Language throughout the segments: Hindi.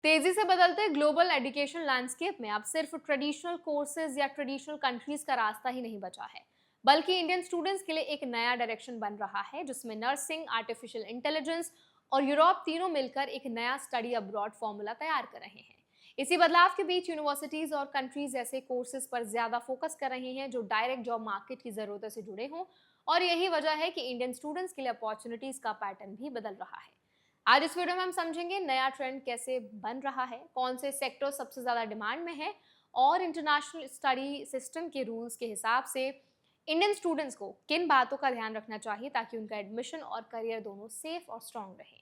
तेजी से बदलते ग्लोबल एजुकेशन लैंडस्केप में अब सिर्फ ट्रेडिशनल कोर्सेज या ट्रेडिशनल कंट्रीज का रास्ता ही नहीं बचा है, बल्कि इंडियन स्टूडेंट्स के लिए एक नया डायरेक्शन बन रहा है, जिसमें नर्सिंग, आर्टिफिशियल इंटेलिजेंस और यूरोप तीनों मिलकर एक नया स्टडी अब्रॉड फॉर्मूला तैयार कर रहे हैं। इसी बदलाव के बीच यूनिवर्सिटीज और कंट्रीज ऐसे कोर्सेज पर ज्यादा फोकस कर रही हैं जो डायरेक्ट जॉब मार्केट की जरूरतों से जुड़े हों, और यही वजह है कि इंडियन स्टूडेंट्स के लिए अपॉर्चुनिटीज का पैटर्न भी बदल रहा है। आज इस वीडियो में हम समझेंगे नया ट्रेंड कैसे बन रहा है, कौन से सेक्टर सबसे ज्यादा डिमांड में है, और इंटरनेशनल स्टडी सिस्टम के रूल्स के हिसाब से इंडियन स्टूडेंट्स को किन बातों का ध्यान रखना चाहिए ताकि उनका एडमिशन और करियर दोनों सेफ और स्ट्रांग रहे।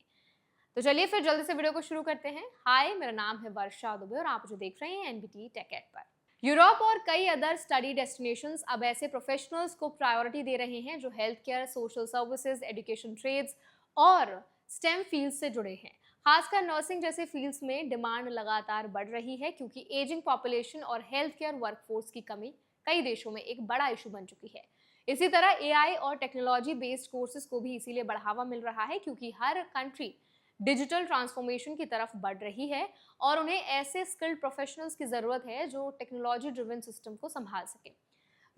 तो चलिए फिर जल्दी से वीडियो को शुरू करते हैं। हाय, मेरा नाम है वर्षा दुबे और आप जो देख रहे हैं एनबीटी टेक एड पर। यूरोप और कई अदर स्टडी डेस्टिनेशंस अब ऐसे प्रोफेशनल्स को प्रायोरिटी दे रहे हैं जो health care, social services, education, trades और स्टेम फील्ड से जुड़े हैं। खासकर नर्सिंग जैसे फील्ड्स में डिमांड लगातार बढ़ रही है, क्योंकि एजिंग पॉपुलेशन और हेल्थ केयर वर्कफोर्स की कमी कई देशों में एक बड़ा इशू बन चुकी है। इसी तरह एआई और टेक्नोलॉजी बेस्ड कोर्सेज को भी इसीलिए बढ़ावा मिल रहा है, क्योंकि हर कंट्री डिजिटल ट्रांसफॉर्मेशन की तरफ बढ़ रही है और उन्हें ऐसे स्किल्ड प्रोफेशनल्स की जरूरत है जो टेक्नोलॉजी ड्रिवन सिस्टम को संभाल सके।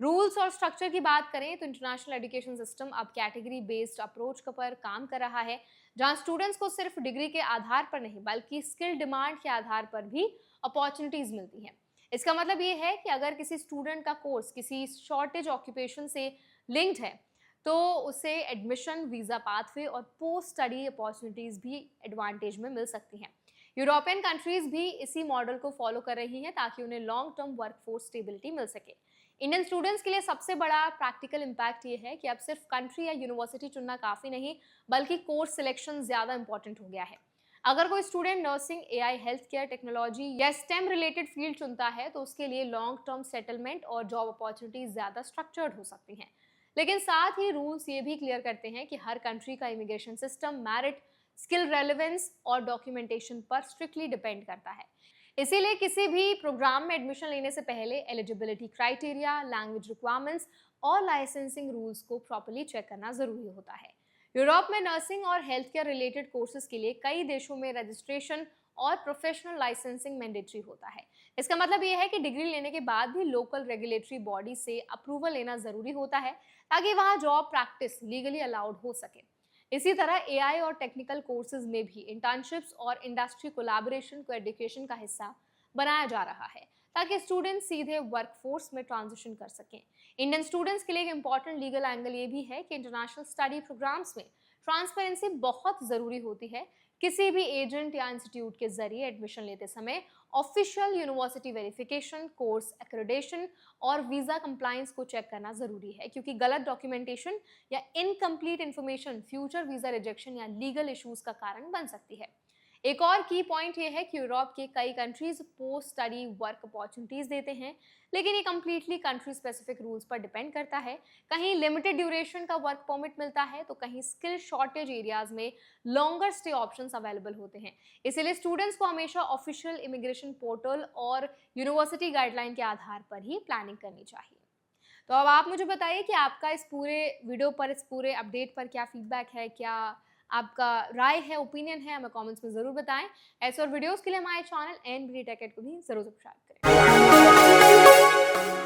रूल्स और स्ट्रक्चर की बात करें तो इंटरनेशनल एजुकेशन सिस्टम अब कैटेगरी बेस्ड अप्रोच पर काम कर रहा है, जहां स्टूडेंट्स को सिर्फ डिग्री के आधार पर नहीं बल्कि स्किल डिमांड के आधार पर भी अपॉर्चुनिटीज मिलती हैं। इसका मतलब ये है कि अगर किसी स्टूडेंट का कोर्स किसी शॉर्टेज ऑक्यूपेशन से लिंक्ड है तो उसे एडमिशन, वीजा पाथवे और पोस्ट स्टडी अपॉर्चुनिटीज भी एडवांटेज में मिल सकती हैं। यूरोपियन कंट्रीज भी इसी मॉडल को फॉलो कर रही हैं ताकि उन्हें लॉन्ग टर्म वर्कफोर्स स्टेबिलिटी मिल सके। इंडियन स्टूडेंट्स के लिए सबसे बड़ा प्रैक्टिकल इम्पैक्ट ये है कि अब सिर्फ कंट्री या यूनिवर्सिटी चुनना काफ़ी नहीं, बल्कि कोर्स सिलेक्शन ज़्यादा इंपॉर्टेंट हो गया है। अगर कोई student nursing, AI, health care, technology या स्टेम रिलेटेड फील्ड चुनता है तो उसके लिए लॉन्ग टर्म सेटलमेंट और जॉब अपॉर्चुनिटीज ज़्यादा स्ट्रक्चर्ड हो सकती हैं। लेकिन साथ ही रूल्स ये भी क्लियर करते हैं कि हर कंट्री का immigration system merit, skill relevance और डॉक्यूमेंटेशन पर स्ट्रिक्टली डिपेंड करता है। इसीलिए किसी भी प्रोग्राम में एडमिशन लेने से पहले एलिजिबिलिटी क्राइटेरिया, लैंग्वेज रिक्वायरमेंट्स और लाइसेंसिंग रूल्स को प्रॉपर्ली चेक करना जरूरी होता है। यूरोप में नर्सिंग और हेल्थ केयर रिलेटेड कोर्सेज के लिए कई देशों में रजिस्ट्रेशन और प्रोफेशनल लाइसेंसिंग मैंडेटरी होता है। इसका मतलब यह है कि डिग्री लेने के बाद भी लोकल रेगुलेटरी बॉडी से अप्रूवल लेना जरूरी होता है ताकि वहाँ जॉब प्रैक्टिस लीगली अलाउड हो सके। इसी तरह एआई और टेक्निकल कोर्सेज में भी इंटर्नशिप्स और इंडस्ट्री कोलैबोरेशन को एजुकेशन का हिस्सा बनाया जा रहा है ताकि स्टूडेंट्स सीधे वर्कफोर्स में ट्रांजिशन कर सकें। इंडियन स्टूडेंट्स के लिए एक इंपॉर्टेंट लीगल एंगल ये भी है कि इंटरनेशनल स्टडी प्रोग्राम्स में ट्रांसपेरेंसी बहुत ज़रूरी होती है। किसी भी एजेंट या इंस्टीट्यूट के जरिए एडमिशन लेते समय official university verification, course accreditation और वीज़ा कंप्लायंस को चेक करना ज़रूरी है, क्योंकि गलत डॉक्यूमेंटेशन या incomplete information future visa rejection या लीगल इश्यूज़ का कारण बन सकती है। एक और की पॉइंट ये है कि यूरोप के कई countries post study work opportunities देते हैं, लेकिन ये कम्प्लीटली कंट्री स्पेसिफिक रूल्स पर डिपेंड करता है। कहीं लिमिटेड ड्यूरेशन का वर्क परमिट मिलता है तो कहीं स्किल शॉर्टेज एरियाज में लॉन्गर स्टे ऑप्शंस अवेलेबल होते हैं। इसीलिए स्टूडेंट्स को हमेशा ऑफिशियल इमिग्रेशन पोर्टल और यूनिवर्सिटी गाइडलाइन के आधार पर ही प्लानिंग करनी चाहिए। तो अब आप मुझे बताइए कि आपका इस पूरे वीडियो पर, इस पूरे अपडेट पर क्या फीडबैक है, क्या आपका राय है, ओपिनियन है, हमें कमेंट्स में ज़रूर बताएं। ऐसे और वीडियोस के लिए हमारे चैनल एनबीटी टेक एड को भी ज़रूर सब्सक्राइब करें।